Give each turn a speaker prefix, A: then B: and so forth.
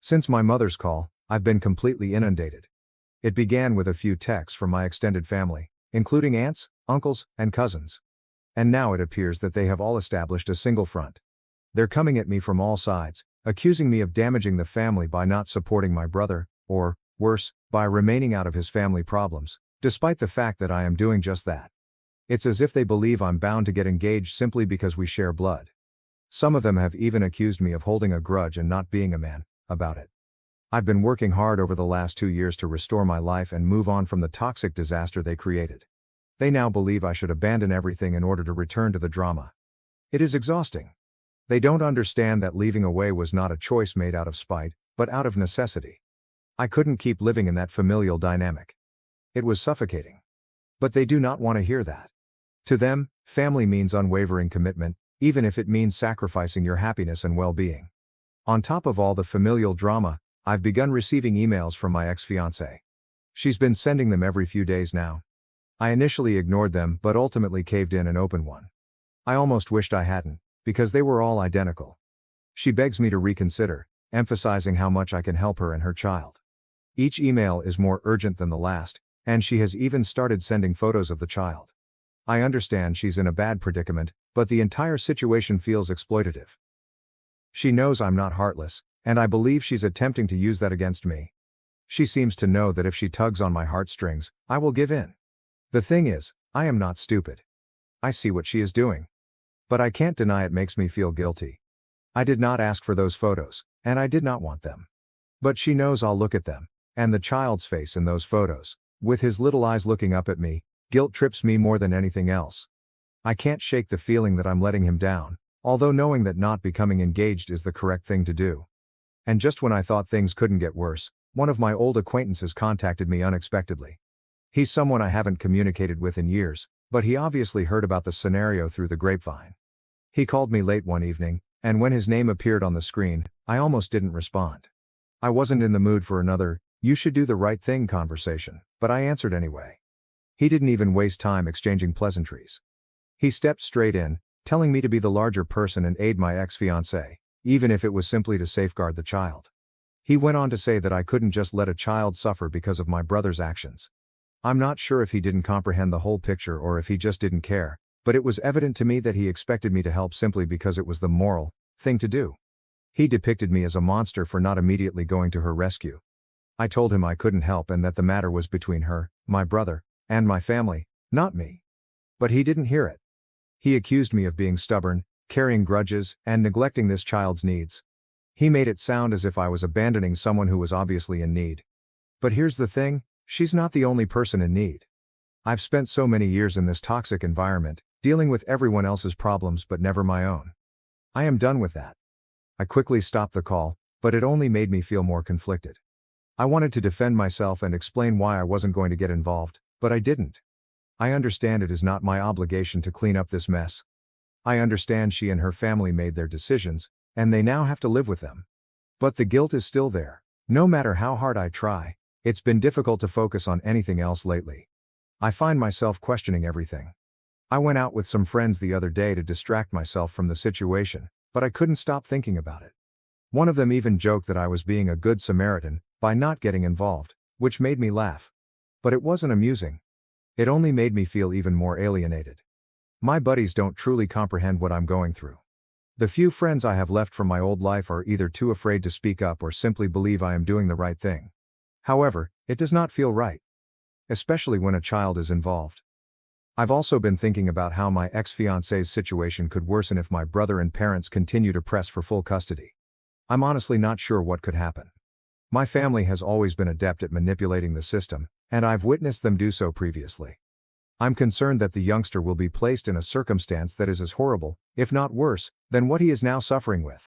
A: Since my mother's call, I've been completely inundated. It began with a few texts from my extended family, including aunts, uncles, and cousins. And now it appears that they have all established a single front. They're coming at me from all sides, accusing me of damaging the family by not supporting my brother, or, worse, by remaining out of his family problems, despite the fact that I am doing just that. It's as if they believe I'm bound to get engaged simply because we share blood. Some of them have even accused me of holding a grudge and not being a man about it. I've been working hard over the last 2 years to restore my life and move on from the toxic disaster they created. They now believe I should abandon everything in order to return to the drama. It is exhausting. They don't understand that leaving away was not a choice made out of spite, but out of necessity. I couldn't keep living in that familial dynamic. It was suffocating. But they do not want to hear that. To them, family means unwavering commitment, even if it means sacrificing your happiness and well-being. On top of all the familial drama, I've begun receiving emails from my ex-fiancée. She's been sending them every few days now. I initially ignored them but ultimately caved in and opened one. I almost wished I hadn't, because they were all identical. She begs me to reconsider, emphasizing how much I can help her and her child. Each email is more urgent than the last, and she has even started sending photos of the child. I understand she's in a bad predicament, but the entire situation feels exploitative. She knows I'm not heartless, and I believe she's attempting to use that against me. She seems to know that if she tugs on my heartstrings, I will give in. The thing is, I am not stupid. I see what she is doing. But I can't deny it makes me feel guilty. I did not ask for those photos, and I did not want them. But she knows I'll look at them, and the child's face in those photos, with his little eyes looking up at me, guilt trips me more than anything else. I can't shake the feeling that I'm letting him down, although knowing that not becoming engaged is the correct thing to do. And just when I thought things couldn't get worse, one of my old acquaintances contacted me unexpectedly. He's someone I haven't communicated with in years, but he obviously heard about the scenario through the grapevine. He called me late one evening, and when his name appeared on the screen, I almost didn't respond. I wasn't in the mood for another, "you should do the right thing" conversation, but I answered anyway. He didn't even waste time exchanging pleasantries. He stepped straight in, telling me to be the larger person and aid my ex-fiancée, even if it was simply to safeguard the child. He went on to say that I couldn't just let a child suffer because of my brother's actions. I'm not sure if he didn't comprehend the whole picture or if he just didn't care, but it was evident to me that he expected me to help simply because it was the moral thing to do. He depicted me as a monster for not immediately going to her rescue. I told him I couldn't help and that the matter was between her, my brother, and my family, not me. But he didn't hear it. He accused me of being stubborn, carrying grudges, and neglecting this child's needs. He made it sound as if I was abandoning someone who was obviously in need. But here's the thing, she's not the only person in need. I've spent so many years in this toxic environment, dealing with everyone else's problems but never my own. I am done with that. I quickly stopped the call, but it only made me feel more conflicted. I wanted to defend myself and explain why I wasn't going to get involved, but I didn't. I understand it is not my obligation to clean up this mess. I understand she and her family made their decisions, and they now have to live with them. But the guilt is still there. No matter how hard I try, it's been difficult to focus on anything else lately. I find myself questioning everything. I went out with some friends the other day to distract myself from the situation, but I couldn't stop thinking about it. One of them even joked that I was being a good Samaritan by not getting involved, which made me laugh. But it wasn't amusing. It only made me feel even more alienated. My buddies don't truly comprehend what I'm going through. The few friends I have left from my old life are either too afraid to speak up or simply believe I am doing the right thing. However, it does not feel right. Especially when a child is involved. I've also been thinking about how my ex-fiancée's situation could worsen if my brother and parents continue to press for full custody. I'm honestly not sure what could happen. My family has always been adept at manipulating the system, and I've witnessed them do so previously. I'm concerned that the youngster will be placed in a circumstance that is as horrible, if not worse, than what he is now suffering with.